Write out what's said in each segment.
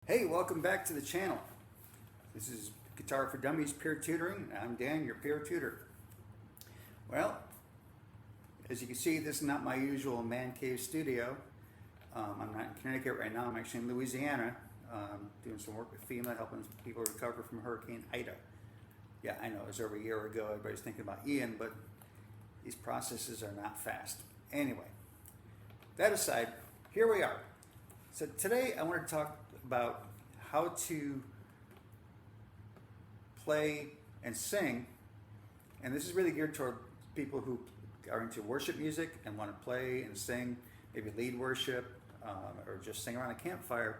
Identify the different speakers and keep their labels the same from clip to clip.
Speaker 1: Hey, welcome back to the channel. This is Guitar for Dummies Peer Tutoring. I'm Dan, your peer tutor. Well, as you can see, this is not my usual man cave studio. I'm not in Connecticut right now. I'm actually in Louisiana, doing some work with FEMA, helping people recover from Hurricane Ida. Yeah, I know, it was over a year ago. Everybody's thinking about Ian, but these processes are not fast. Anyway, that aside, here we are. So today I want to talk about how to play and sing, and this is really geared toward people who are into worship music and want to play and sing, maybe lead worship or just sing around a campfire,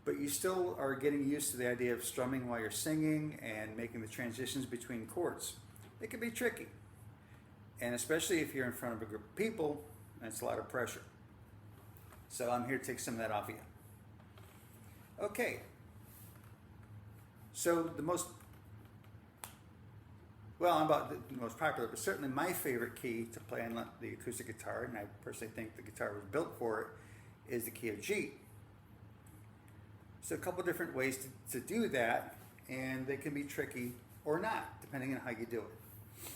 Speaker 1: but you still are getting used to the idea of strumming while you're singing and making the transitions between chords. It can be tricky, and especially if you're in front of a group of people, that's a lot of pressure. So I'm here to take some of that off of you. Okay, so the most popular, but certainly my favorite key to play on the acoustic guitar, and I personally think the guitar was built for it, is the key of G. So a couple different ways to do that, and they can be tricky or not, depending on how you do it.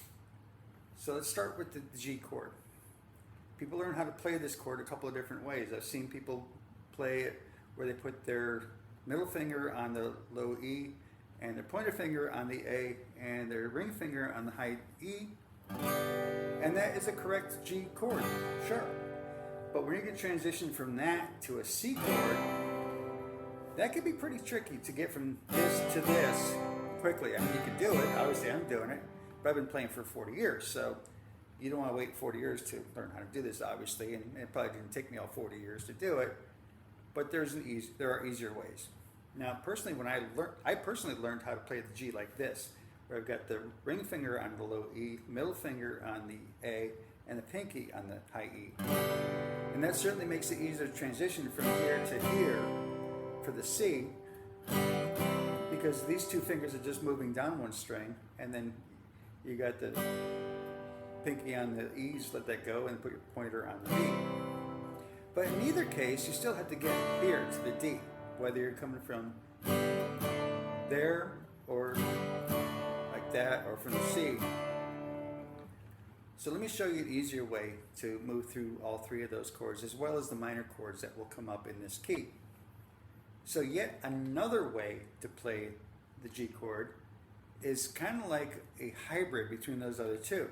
Speaker 1: So let's start with the G chord. People learn how to play this chord a couple of different ways. I've seen people play it where they put their middle finger on the low E and their pointer finger on the A and their ring finger on the high E. And that is a correct G chord, sure. But when you get transition from that to a C chord, that can be pretty tricky to get from this to this quickly. I mean, you can do it. Obviously, I'm doing it, but I've been playing for 40 years, so you don't want to wait 40 years to learn how to do this, obviously, and it probably didn't take me all 40 years to do it, but there are easier ways. Now, personally, I personally learned how to play the G like this, where I've got the ring finger on the low E, middle finger on the A, and the pinky on the high E. And that certainly makes it easier to transition from here to here for the C, because these two fingers are just moving down one string, and then you got the pinky on the E, just let that go and put your pointer on the D. But in either case, you still have to get here to the D, whether you're coming from there or like that or from the C. So let me show you an easier way to move through all three of those chords, as well as the minor chords that will come up in this key. So yet another way to play the G chord is kind of like a hybrid between those other two.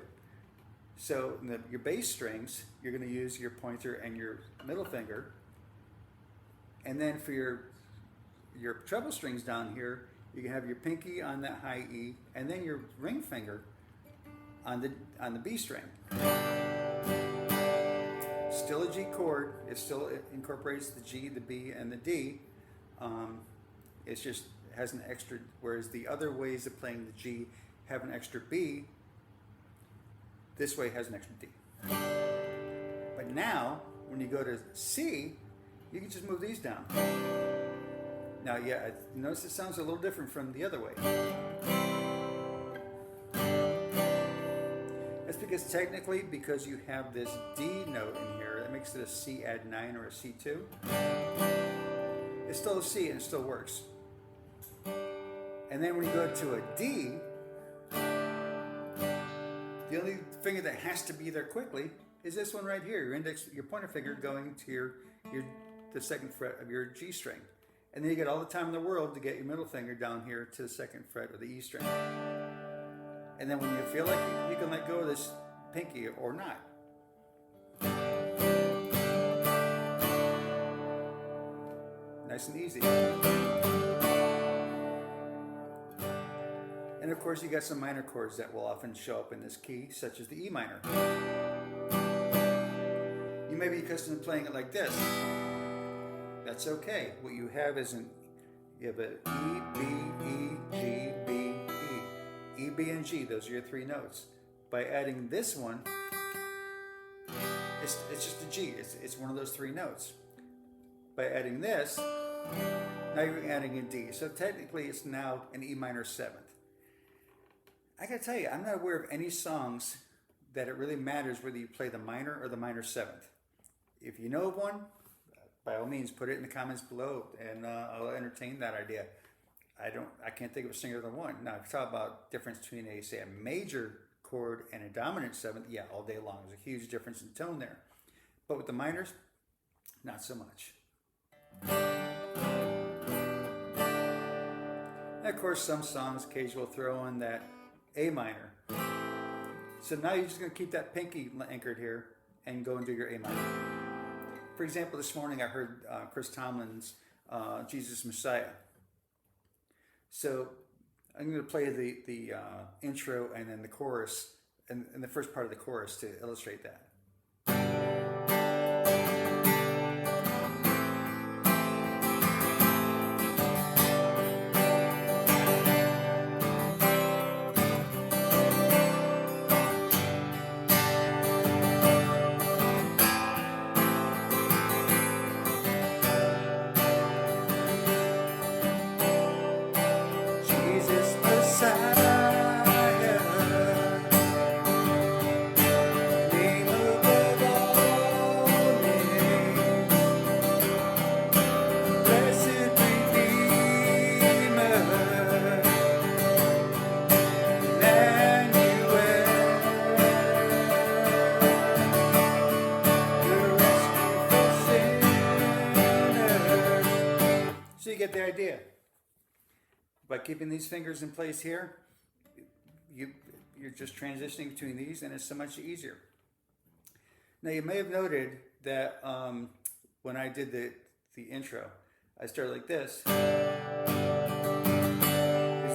Speaker 1: So your bass strings, you're going to use your pointer and your middle finger. And then for your treble strings down here, you can have your pinky on that high E, and then your ring finger on the B string. Still a G chord. It still incorporates the G, the B, and the D. It's just has an extra, whereas the other ways of playing the G have an extra B. This way has an extra D. But now, when you go to C, you can just move these down. Now, yeah, notice it sounds a little different from the other way. That's because you have this D note in here, that makes it a C add 9 or a C2. It's still a C and it still works. And then when you go to a D, the only finger that has to be there quickly is this one right here, your pointer finger going to the second fret of your G string. And then you get all the time in the world to get your middle finger down here to the second fret of the E string. And then when you feel like you can let go of this pinky or not. Nice and easy. And of course, you got some minor chords that will often show up in this key, such as the E minor. You may be accustomed to playing it like this. That's okay. What you have is you have an E, B, E, G, B, E. E, B, and G, those are your three notes. By adding this one, it's just a G. It's one of those three notes. By adding this, now you're adding a D. So technically, it's now an E minor 7th. I gotta tell you, I'm not aware of any songs that it really matters whether you play the minor or the minor 7th. If you know of one, by all means, put it in the comments below, and I'll entertain that idea. I can't think of a single other one. Now, if you talk about difference between say a major chord and a dominant seventh, yeah, all day long. There's a huge difference in tone there. But with the minors, not so much. And of course, some songs occasionally will throw in that A minor. So now you're just going to keep that pinky anchored here and go and do your A minor. For example, this morning I heard Chris Tomlin's Jesus Messiah. So I'm going to play the intro and then the chorus, and the first part of the chorus to illustrate that. You get the idea. By keeping these fingers in place here, you're just transitioning between these, and it's so much easier. Now you may have noted that when I did the intro, I started like this. Here's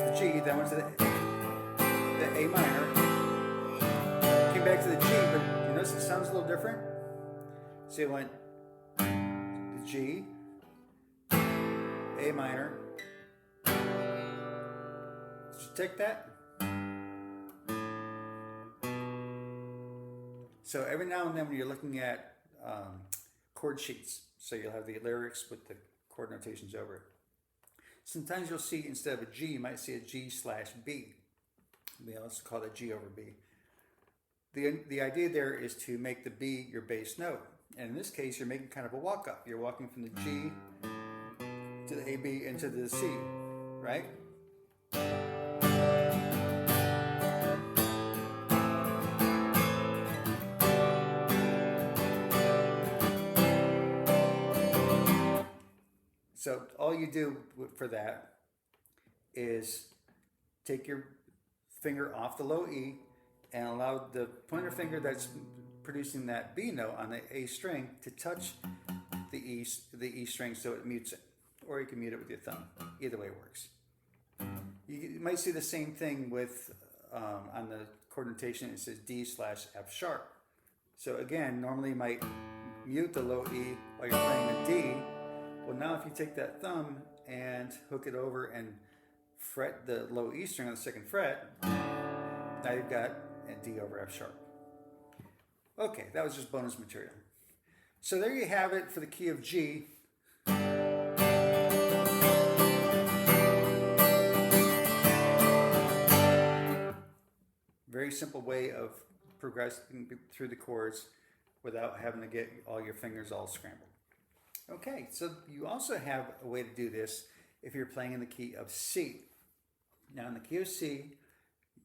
Speaker 1: the G, then went to the A minor, came back to the G, but you notice it sounds a little different? So it went the G, A minor. Did you take that? So every now and then when you're looking at chord sheets, so you'll have the lyrics with the chord notations over it. Sometimes you'll see, instead of a G, you might see a G/B. We also call it G over B. The idea there is to make the B your bass note. And in this case, you're making kind of a walk up. You're walking from the G to the A, B, into the C, right? So all you do for that is take your finger off the low E and allow the pointer finger that's producing that B note on the A string to touch the E string so it mutes it. Or you can mute it with your thumb. Either way works. You might see the same thing with on the chord notation. It says D/F sharp. So again, normally you might mute the low E while you're playing a D. Well, now if you take that thumb and hook it over and fret the low E string on the second fret, now you've got a D over F sharp. Okay, that was just bonus material. So there you have it for the key of G. Very simple way of progressing through the chords without having to get all your fingers all scrambled. Okay, so you also have a way to do this if you're playing in the key of C. Now in the key of C,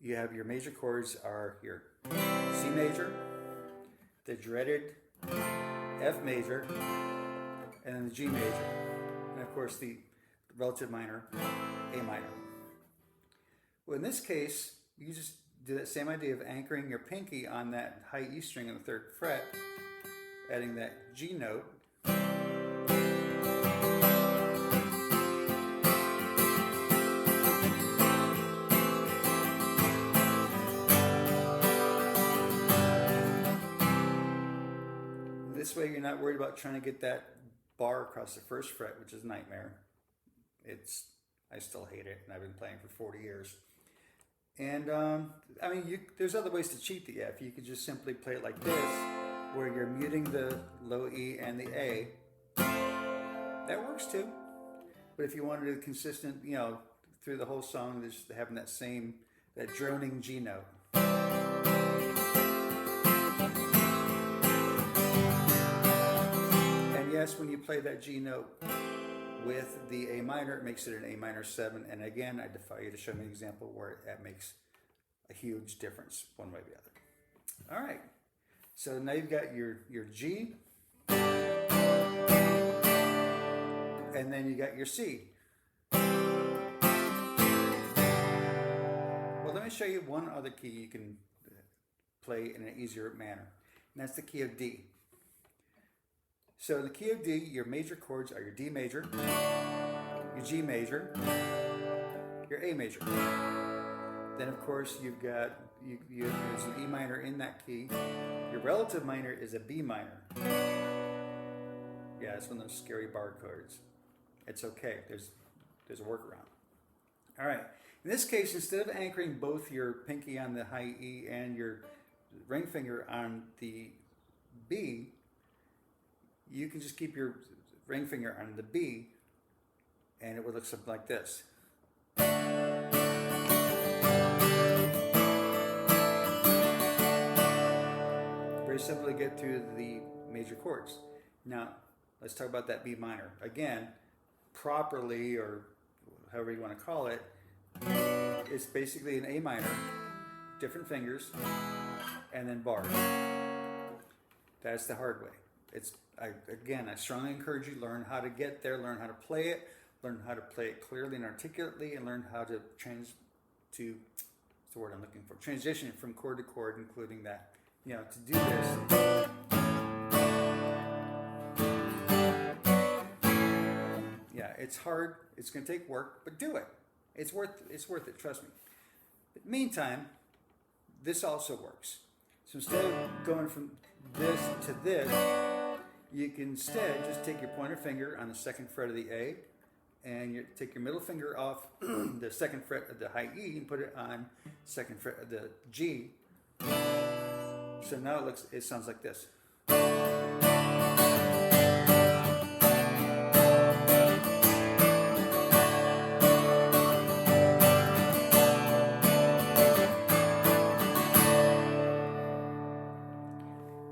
Speaker 1: you have your major chords are your C major, the dreaded F major, and then the G major, and of course the relative minor, A minor. Well, in this case, you just do that same idea of anchoring your pinky on that high E string on the third fret, adding that G note. This way you're not worried about trying to get that bar across the first fret, which is a nightmare. I still hate it, and I've been playing for 40 years. And I mean, there's other ways to cheat the F. You could just simply play it like this, where you're muting the low E and the A. That works too. But if you wanted a consistent, through the whole song, just having that droning G note. yes, when you play that G note with the A minor, it makes it an A minor 7. And again, I defy you to show me an example where that makes a huge difference one way or the other. All right, so now you've got your G, and then you got your C. Well, let me show you one other key you can play in an easier manner, and that's the key of D. So in the key of D, your major chords are your D major, your G major, your A major. Then of course you've got, there's an E minor in that key. Your relative minor is a B minor. Yeah, it's one of those scary bar chords. It's okay, there's a workaround. All right, in this case, instead of anchoring both your pinky on the high E and your ring finger on the B, you can just keep your ring finger on the B, and it would look something like this. Very simple to get through the major chords. Now, let's talk about that B minor. Again, properly, or however you want to call it, it's basically an A minor, different fingers, and then bars. That's the hard way. Again, I strongly encourage you, learn how to get there, learn how to play it clearly and articulately, and learn how to what's the word I'm looking for? Transition from chord to chord, including that. You know, to do this, yeah, it's hard, it's going to take work, but do it. It's worth it, trust me. But meantime, this also works. So instead of going from this to this, you can instead just take your pointer finger on the second fret of the A, and you take your middle finger off the second fret of the high E and put it on second fret of the G. So now it sounds like this.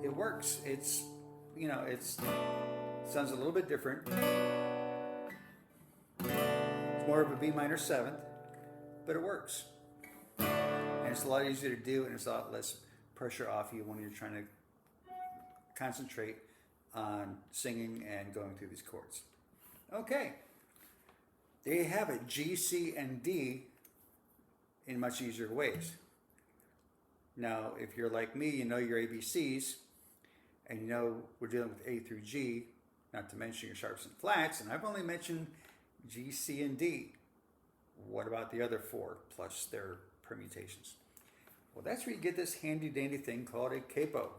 Speaker 1: It works. It's sounds a little bit different. It's more of a B minor 7th, but it works. And it's a lot easier to do, and it's a lot less pressure off you when you're trying to concentrate on singing and going through these chords. Okay, there you have it, G, C, and D in much easier ways. Now, if you're like me, you know your ABCs, and you know we're dealing with A through G, not to mention your sharps and flats, and I've only mentioned G, C, and D. What about the other 4 plus their permutations? Well, that's where you get this handy dandy thing called a capo.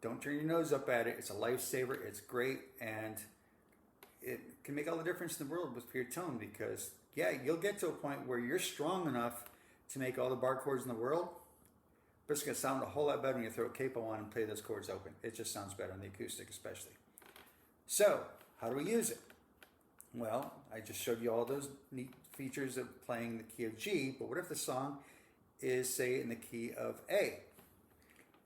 Speaker 1: Don't turn your nose up at it. It's a lifesaver. It's great, and it can make all the difference in the world with your tone, because yeah, you'll get to a point where you're strong enough to make all the bar chords in the world, but it's going to sound a whole lot better when you throw a capo on and play those chords open. It just sounds better on the acoustic especially. So, how do we use it? Well, I just showed you all those neat features of playing the key of G, but what if the song is, say, in the key of A?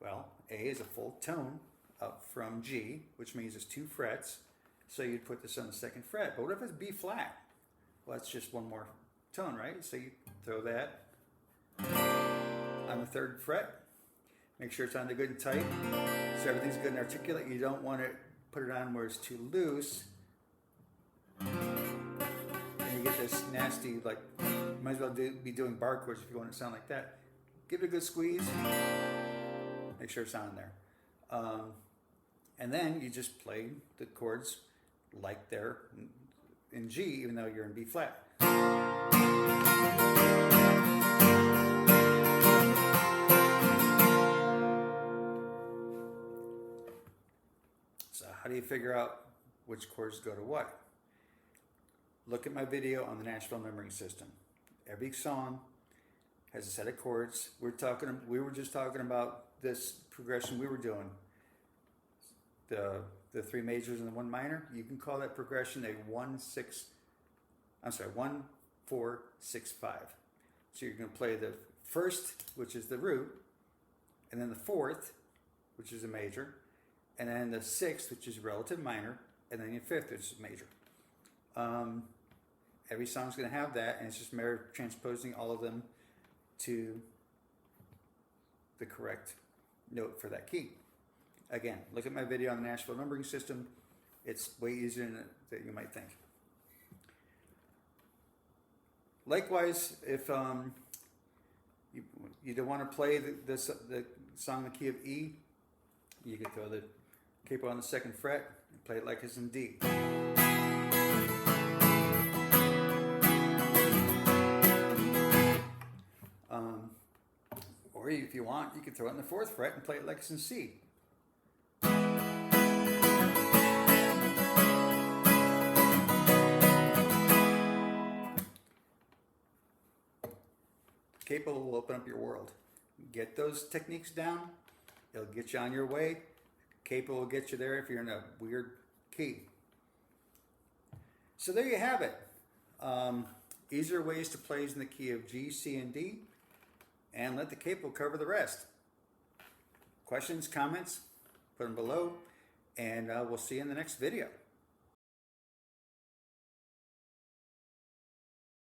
Speaker 1: Well, A is a full tone up from G, which means it's 2 frets, so you'd put this on the 2nd fret. But what if it's B flat? Well, that's just one more tone, right? So you throw that on the 3rd fret. Make sure it's on the good and tight, so everything's good and articulate. You don't want to put it on where it's too loose, and you get this nasty, like, you might as well be doing bar chords if you want it to sound like that. Give it a good squeeze, make sure it's on there. And then you just play the chords like they're in G, even though you're in B flat. So how do you figure out which chords go to what? Look at my video on the Nashville memory system. Every song has a set of chords. We were just talking about this progression we were doing. The 3 majors and the 1 minor. You can call that progression a 1, 4, 6, 5. So you're going to play the 1st, which is the root, and then the 4th, which is a major, and then the sixth, which is relative minor, and then your fifth, which is major. Every song's going to have that, and it's just a matter of transposing all of them to the correct note for that key. Again, look at my video on the Nashville numbering system. It's way easier than you might think. Likewise, if you don't want to play the song in the key of E, you can throw the capo on the second fret and play it like it's in D. Or if you want, you can throw it in the fourth fret and play it like it's in C. Capo will open up your world. Get those techniques down, it'll get you on your way. Capo will get you there if you're in a weird key. So there you have it. Easier ways to play in the key of G, C, and D, and let the capo cover the rest. Questions, comments, put them below, and we'll see you in the next video.